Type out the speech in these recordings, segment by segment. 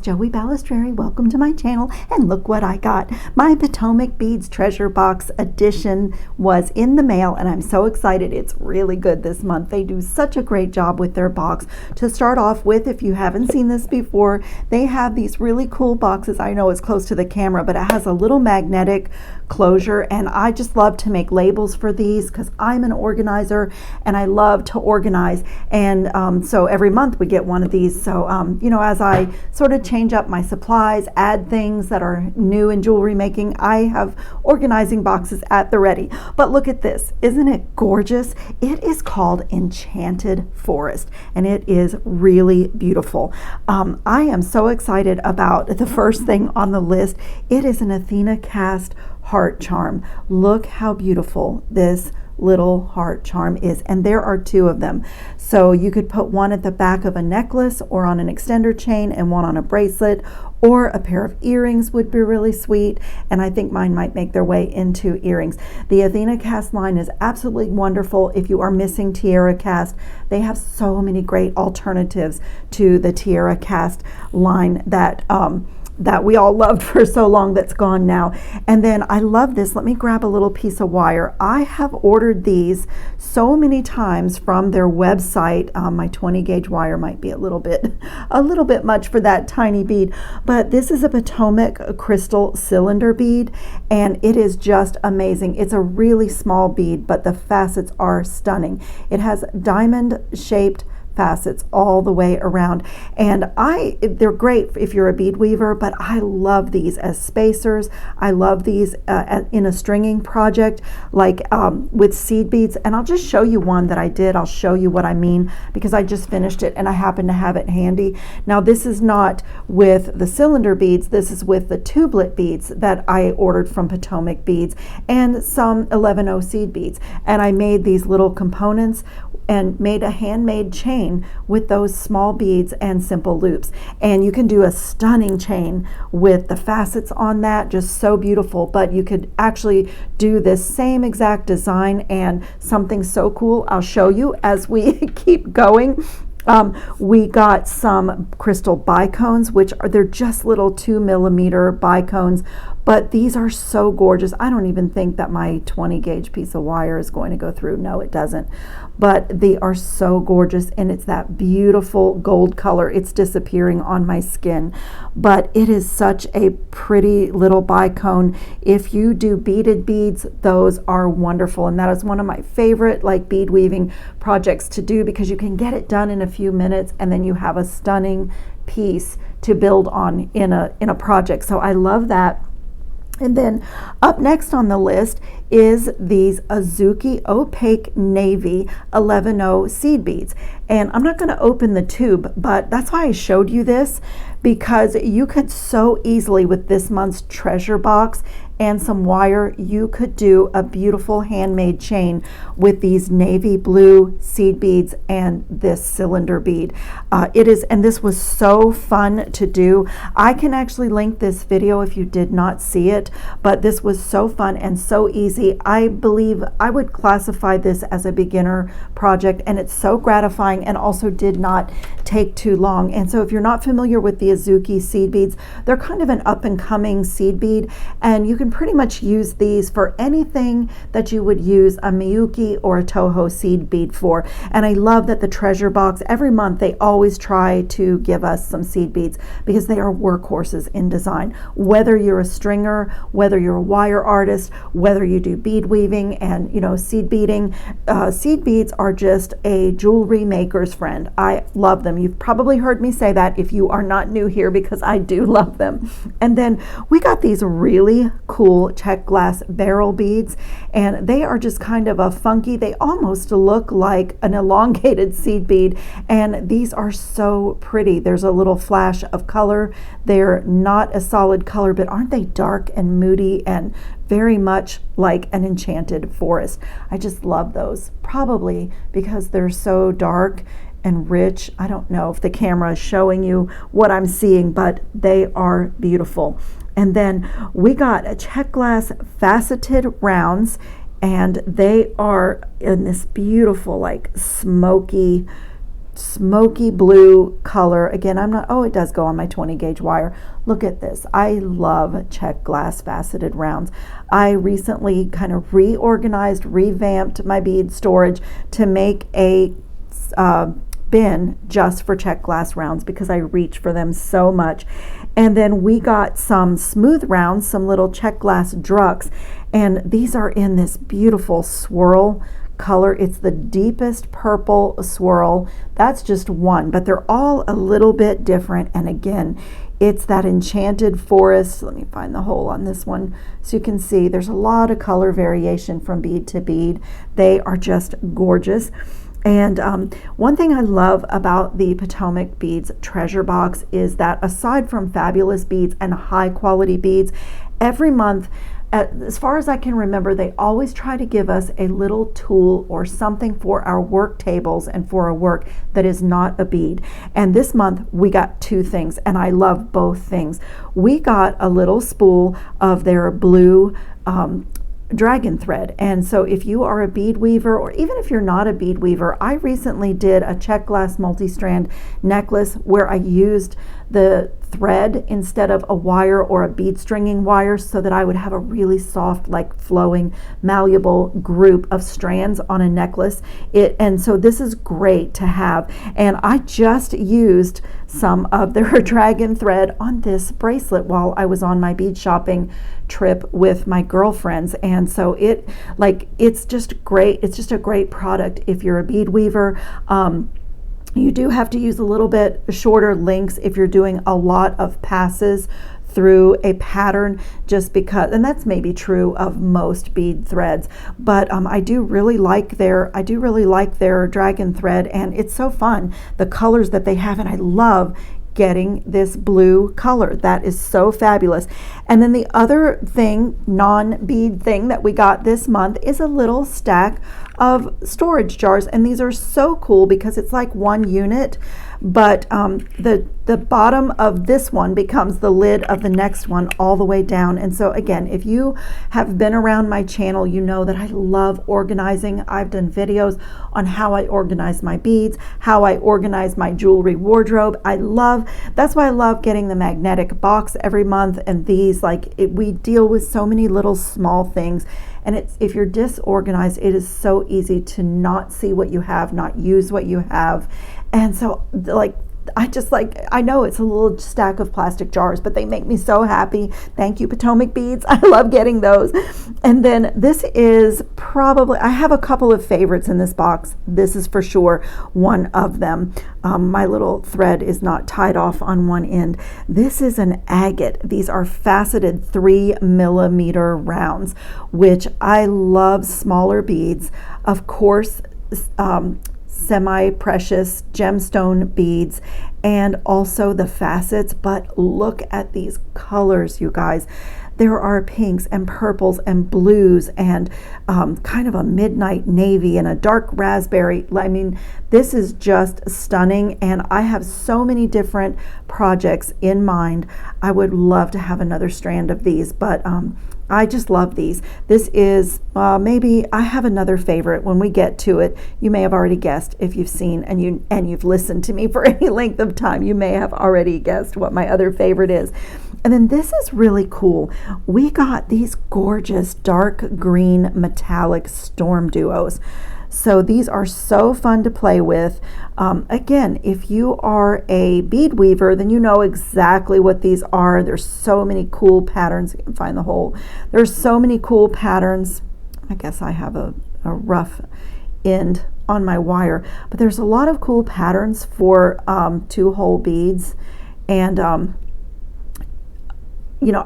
Joey Balistreri. Welcome to my channel, and look what I got. My Potomac Beads Treasure Box edition was in the mail, and I'm so excited. It's really good this month. They do such a great job with their box. To start off with, if you haven't seen this before, they have these really cool boxes. I know it's close to the camera, but it has a little magnetic closure, and I just love to make labels for these because I'm an organizer and I love to organize, and so every month we get one of these. So you know, as I sort of change up my supplies, add things that are new in jewelry making, I have organizing boxes at the ready. But look at this, isn't it gorgeous? It is called Enchanted Forest, and it is really beautiful. I am so excited about the first thing on the list. It is an Athena cast heart charm. Look how beautiful this little heart charm is, and there are two of them. So you could put one at the back of a necklace or on an extender chain, and one on a bracelet, or a pair of earrings would be really sweet, and I think mine might make their way into earrings. The Athena cast line is absolutely wonderful. If you are missing tiara cast, they have so many great alternatives to the tiara cast line that we all loved for so long, that's gone now. And then I love this. Let me grab a little piece of wire. I have ordered these so many times from their website. My 20 gauge wire might be a little bit much for that tiny bead, but this is a Potomac crystal cylinder bead, and it is just amazing. It's a really small bead, but the facets are stunning. It has diamond shaped facets all the way around, and they're great if you're a bead weaver, but I love these as spacers. I love these in a stringing project, like with seed beads. And I'll just show you one that I did. I'll show you what I mean, because I just finished it and I happen to have it handy. Now, this is not with the cylinder beads, this is with the tublet beads that I ordered from Potomac Beads, and some 11-0 seed beads, and I made these little components and made a handmade chain with those small beads and simple loops. And you can do a stunning chain with the facets on that, just so beautiful. But you could actually do this same exact design and something so cool. I'll show you as we keep going. We got some crystal bicones, which they're just little 2mm bicones, but these are so gorgeous. I don't even think that my 20 gauge piece of wire is going to go through. No, it doesn't. But they are so gorgeous, and it's that beautiful gold color. It's disappearing on my skin, but it is such a pretty little bicone. If you do beaded beads, those are wonderful, and that is one of my favorite like bead weaving projects to do, because you can get it done in a few minutes, and then you have a stunning piece to build on in a project. So I love that. And then up next on the list is these Azuki Opaque Navy 11-0 seed beads. And I'm not going to open the tube, but that's why I showed you this, because you could so easily, with this month's treasure box and some wire, you could do a beautiful handmade chain with these navy blue seed beads and this cylinder bead. And this was so fun to do. I can actually link this video if you did not see it, but this was so fun and so easy. I believe I would classify this as a beginner project, and it's so gratifying, and also did not take too long. And so if you're not familiar with the Azuki seed beads, they're kind of an up-and-coming seed bead, and you can pretty much use these for anything that you would use a Miyuki or a Toho seed bead for. And I love that the treasure box, every month they always try to give us some seed beads, because they are workhorses in design. Whether you're a stringer, whether you're a wire artist, whether you do bead weaving and seed beading, seed beads are just a jewelry maker's friend. I love them. You've probably heard me say that if you are not new here, because I do love them. And then we got these really cool check glass barrel beads, and they are just kind of a funky, they almost look like an elongated seed bead, and these are so pretty. There's a little flash of color. They're not a solid color, but aren't they dark and moody and very much like an enchanted forest? I just love those, probably because they're so dark and rich. I don't know if the camera is showing you what I'm seeing, but they are beautiful. And then we got a check glass faceted rounds, and they are in this beautiful like smoky smoky blue color. Again, it does go on my 20 gauge wire. Look at this. I love check glass faceted rounds. I recently kind of revamped my bead storage to make a bin just for check glass rounds because I reach for them so much. And then we got some smooth rounds, some little check glass drucks, and these are in this beautiful swirl color. It's the deepest purple swirl. That's just one, but they're all a little bit different. And again, it's that enchanted forest. Let me find the hole on this one so you can see there's a lot of color variation from bead to bead. They are just gorgeous. And one thing I love about the Potomac Beads treasure box is that aside from fabulous beads and high quality beads, every month, as far as I can remember, they always try to give us a little tool or something for our work tables and for our work that is not a bead. And this month we got two things, and I love both things. We got a little spool of their blue dragon thread, and so if you are a bead weaver, or even if you're not a bead weaver, I recently did a check glass multi-strand necklace where I used the thread instead of a wire or a bead stringing wire so that I would have a really soft, like flowing, malleable group of strands on a necklace. And so this is great to have. And I just used some of their dragon thread on this bracelet while I was on my bead shopping trip with my girlfriends. And so it's just great. It's just a great product if you're a bead weaver. You do have to use a little bit shorter links if you're doing a lot of passes through a pattern, just because, and that's maybe true of most bead threads, but I do really like their dragon thread, and it's so fun, the colors that they have, and I love getting this blue color. That is so fabulous. And then the other thing, non-bead thing that we got this month is a little stack of storage jars, and these are so cool because it's like one unit, but the bottom of this one becomes the lid of the next one all the way down. And so again, if you have been around my channel, you know that I love organizing. I've done videos on how I organize my beads, how I organize my jewelry wardrobe. That's why I love getting the magnetic box every month, and these, we deal with so many little small things, and if you're disorganized, it is so easy to not see what you have, not use what you have. And so I know it's a little stack of plastic jars, but they make me so happy. Thank you, Potomac Beads. I love getting those. And then this is I have a couple of favorites in this box. This is for sure one of them. My little thread is not tied off on one end. This is an agate. These are faceted 3mm rounds, which I love smaller beads. Of course, semi-precious gemstone beads, and also the facets, but look at these colors, you guys. There are pinks and purples and blues and kind of a midnight navy and a dark raspberry. I mean, this is just stunning, and I have so many different projects in mind. I would love to have another strand of these, but I just love these. This is maybe I have another favorite when we get to it. You may have already guessed if you've seen and you've listened to me for any length of time. You may have already guessed what my other favorite is. And then this is really cool. We got these gorgeous dark green metallic storm duos. So these are so fun to play with. Again, if you are a bead weaver, then you know exactly what these are. There's so many cool patterns. You can find the hole. There's so many cool patterns. I guess I have a rough end on my wire, but there's a lot of cool patterns for 2-hole beads. And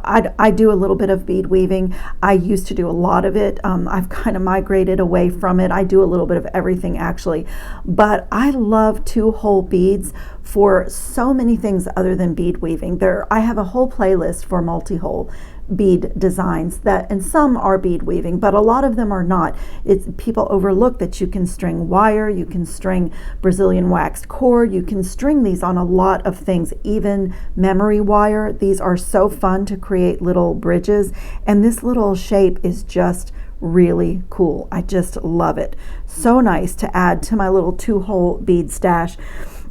I do a little bit of bead weaving. I used to do a lot of it. I've kind of migrated away from it. I do a little bit of everything actually, but I love 2-hole beads for so many things other than bead weaving. I have a whole playlist for multi-hole bead designs and some are bead weaving, but a lot of them are not. People overlook that you can string wire, you can string Brazilian waxed cord, you can string these on a lot of things, even memory wire. These are so fun to create little bridges, and this little shape is just really cool. I just love it. So nice to add to my little 2-hole bead stash.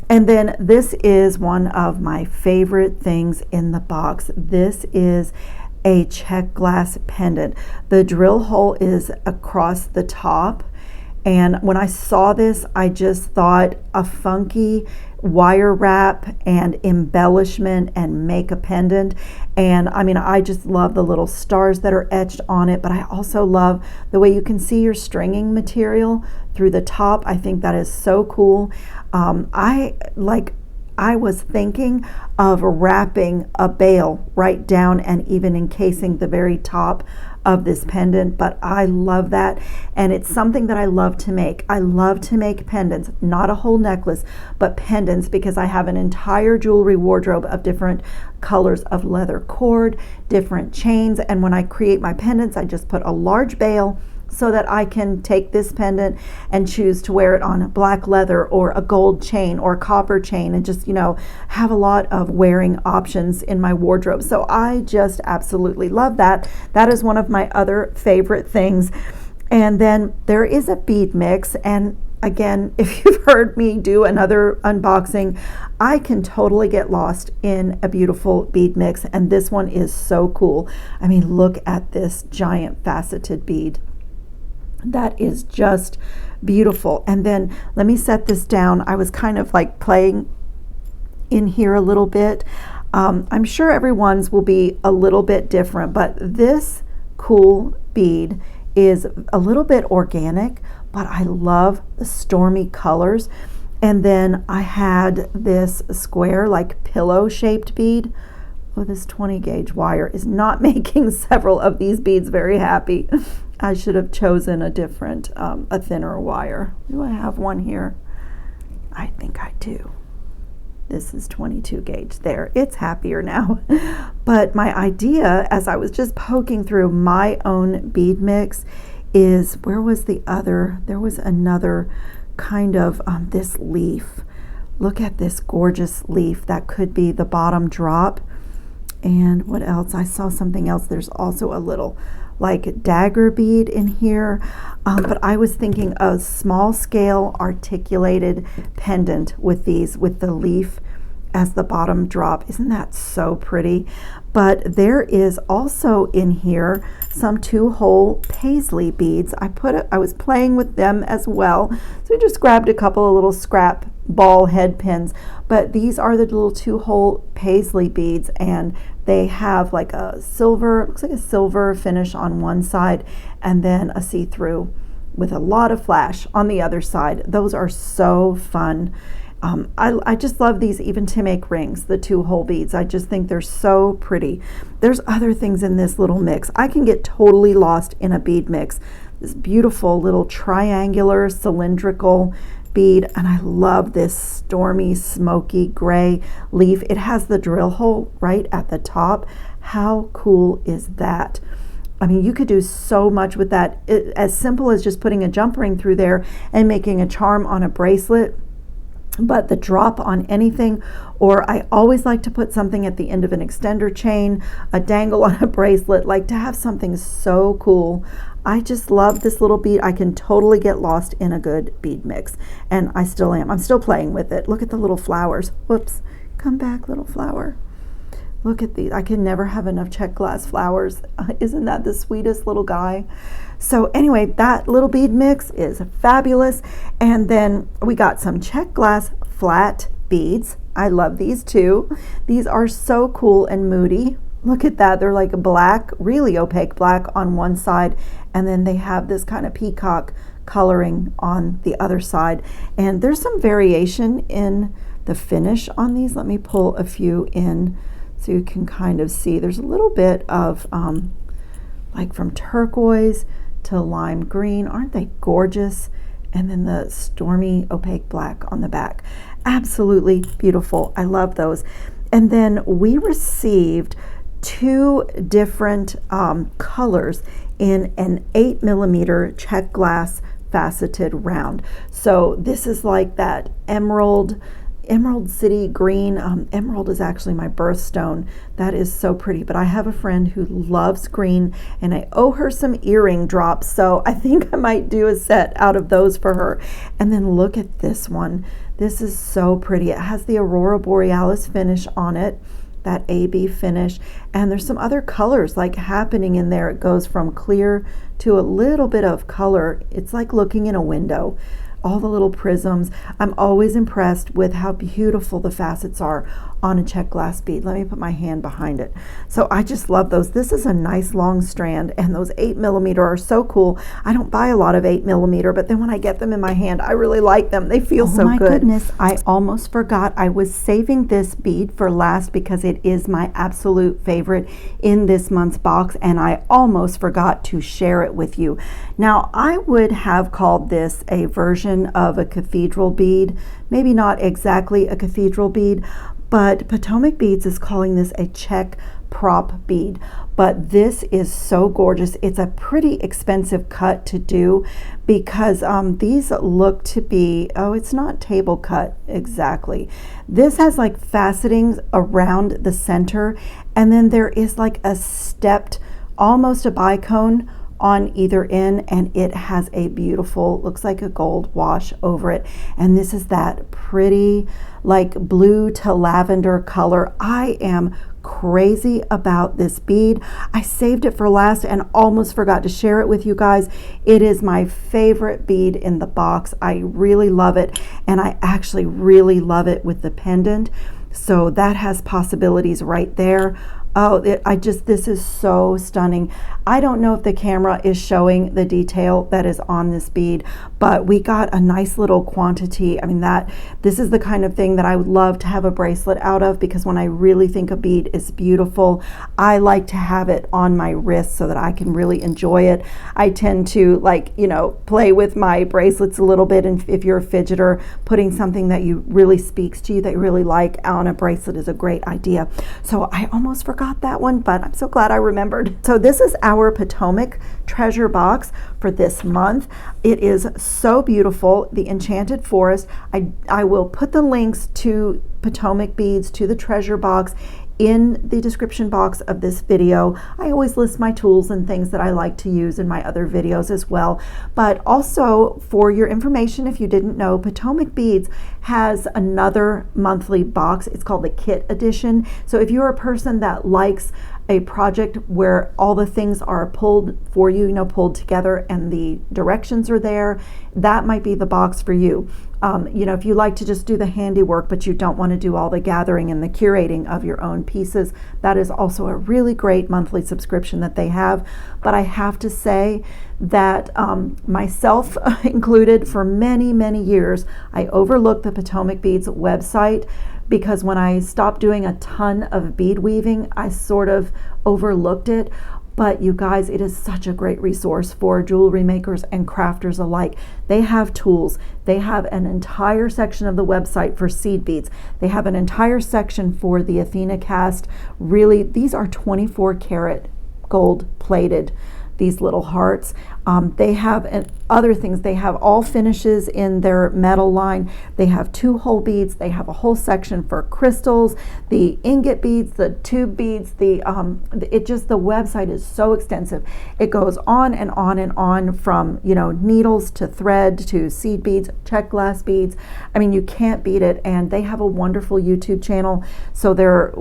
And then this is one of my favorite things in the box. This is a check glass pendant. The drill hole is across the top, and when I saw this, I just thought a funky wire wrap and embellishment and make a pendant. And I mean, I just love the little stars that are etched on it, but I also love the way you can see your stringing material through the top. I think that is so cool. I was thinking of wrapping a bail right down and even encasing the very top of this pendant, but I love that, and it's something that I love to make. I love to make pendants, not a whole necklace, but pendants, because I have an entire jewelry wardrobe of different colors of leather cord, different chains, and when I create my pendants, I just put a large bail so that I can take this pendant and choose to wear it on black leather or a gold chain or copper chain, and just, you know, have a lot of wearing options in my wardrobe. So I just absolutely love that. That is one of my other favorite things. And then there is a bead mix, and again, if you've heard me do another unboxing, I can totally get lost in a beautiful bead mix, and this one is so cool. I mean, look at this giant faceted bead. That is just beautiful. And then let me set this down. I was kind of like playing in here a little bit. I'm sure everyone's will be a little bit different, but this cool bead is a little bit organic, but I love the stormy colors. And then I had this square, like pillow shaped bead. Oh, this 20 gauge wire is not making several of these beads very happy. I should have chosen a different, a thinner wire. Do I have one here? I think I do. This is 22 gauge. There, it's happier now. But my idea, as I was just poking through my own bead mix, is, where was the other? There was another kind of this leaf. Look at this gorgeous leaf. That could be the bottom drop. And what else? I saw something else. There's also a little like dagger bead in here, but I was thinking a small scale articulated pendant with these, with the leaf as the bottom drop. Isn't that so pretty? But there is also in here some 2-hole paisley beads. I was playing with them as well, so I just grabbed a couple of little scrap ball head pins, but these are the little 2-hole paisley beads, and they have like a silver, looks like a silver finish on one side, and then a see-through with a lot of flash on the other side. Those are so fun. I just love these even to make rings, the 2-hole beads. I just think they're so pretty. There's other things in this little mix. I can get totally lost in a bead mix. This beautiful little triangular cylindrical bead, and I love this stormy smoky gray leaf. It has the drill hole right at the top. How cool is that? I mean, you could do so much with that. As simple as just putting a jump ring through there and making a charm on a bracelet, but the drop on anything, or I always like to put something at the end of an extender chain, a dangle on a bracelet, like to have something so cool. I just love this little bead. I can totally get lost in a good bead mix, and I still am. I'm still playing with it. Look at the little flowers. Whoops, come back, little flower. Look at these. I can never have enough check glass flowers. Isn't that the sweetest little guy? So anyway, that little bead mix is fabulous. And then we got some check glass flat beads. I love these too. These are so cool and moody. Look at that. They're like a black, really opaque black on one side, and then they have this kind of peacock coloring on the other side. And there's some variation in the finish on these. Let me pull a few in so you can kind of see. There's a little bit of like from turquoise to lime green. Aren't they gorgeous? And then the stormy opaque black on the back. Absolutely beautiful. I love those. And then we received 2 different colors in an 8mm check glass faceted round. So this is like that emerald Emerald City green. Emerald is actually my birthstone. That is so pretty, but I have a friend who loves green, and I owe her some earring drops, so I think I might do a set out of those for her. And then look at this one. This is so pretty. It has the Aurora Borealis finish on it, that AB finish, and there's some other colors like happening in there. It goes from clear to a little bit of color. It's like looking in a window. All the little prisms. I'm always impressed with how beautiful the facets are on a check glass bead. Let me put my hand behind it. So I just love those. This is a nice long strand, and those 8mm are so cool. I don't buy a lot of 8mm, but then when I get them in my hand, I really like them. They feel so good. Oh my goodness, I almost forgot. I was saving this bead for last because it is my absolute favorite in this month's box, and I almost forgot to share it with you. Now, I would have called this a version of a cathedral bead, maybe not exactly a cathedral bead, but Potomac Beads is calling this a check prop bead. But this is so gorgeous. It's a pretty expensive cut to do because these look to be, oh, it's not table cut exactly. This has like facetings around the center, and then there is like a stepped, almost a bicone on either end, and it has a beautiful, looks like a gold wash over it. And this is that pretty like blue to lavender color. I am crazy about this bead. I saved it for last and almost forgot to share it with you guys. It is my favorite bead in the box. I really love it, and I actually really love it with the pendant. So that has possibilities right there. Oh, this is so stunning. I don't know if the camera is showing the detail that is on this bead, but we got a nice little quantity. I mean, this is the kind of thing that I would love to have a bracelet out of, because when I really think a bead is beautiful, I like to have it on my wrist so that I can really enjoy it. I tend to play with my bracelets a little bit, and if you're a fidgeter, putting something that really speaks to you, that you really like, on a bracelet is a great idea. So I almost forgot that one, but I'm so glad I remembered. So this is our Potomac treasure box for this month. It is so beautiful, the Enchanted Forest. I will put the links to Potomac beads, to the treasure box, in the description box of this video. I always list my tools and things that I like to use in my other videos as well. But also, for your information, if you didn't know, Potomac Beads has another monthly box. It's called the Kit Edition. So if you're a person that likes a project where all the things are pulled for you, pulled together, and the directions are there, that might be the box for you. If you like to just do the handiwork, but you don't want to do all the gathering and the curating of your own pieces, that is also a really great monthly subscription that they have. But I have to say that myself included, for many, many years, I overlooked the Potomac Beads website, because when I stopped doing a ton of bead weaving, I sort of overlooked it. But you guys, it is such a great resource for jewelry makers and crafters alike. They have tools. They have an entire section of the website for seed beads. They have an entire section for the Athena cast. Really, these are 24 karat gold plated, these little hearts. They have other things. They have all finishes in their metal line. They have 2-hole beads. They have a whole section for crystals, the ingot beads, the tube beads. The website is so extensive. It goes on and on and on, from needles to thread to seed beads, check glass beads. I mean, you can't beat it. And they have a wonderful YouTube channel. So there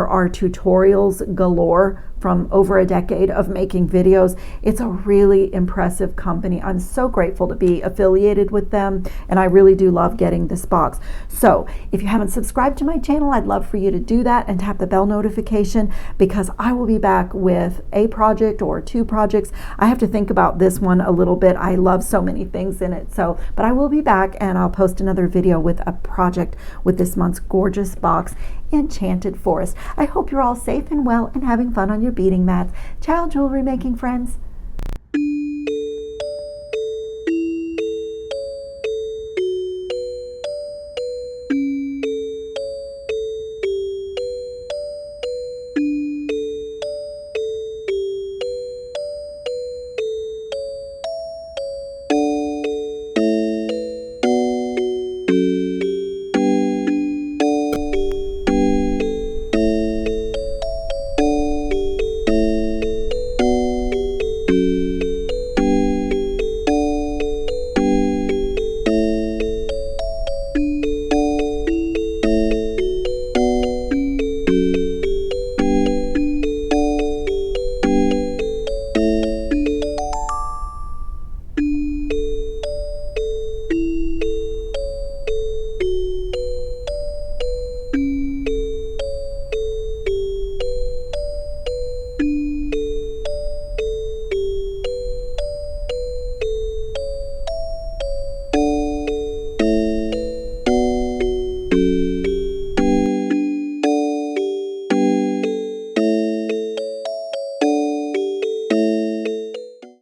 are tutorials galore from over a decade of making videos. It's a really impressive company. I'm so grateful to be affiliated with them, and I really do love getting this box. So if you haven't subscribed to my channel, I'd love for you to do that and tap the bell notification, because I will be back with a project or 2 projects. I have to think about this one a little bit. I love so many things in it. But I will be back, and I'll post another video with a project with this month's gorgeous box, Enchanted Forest. I hope you're all safe and well and having fun on your beading mats. Ciao, jewelry making friends.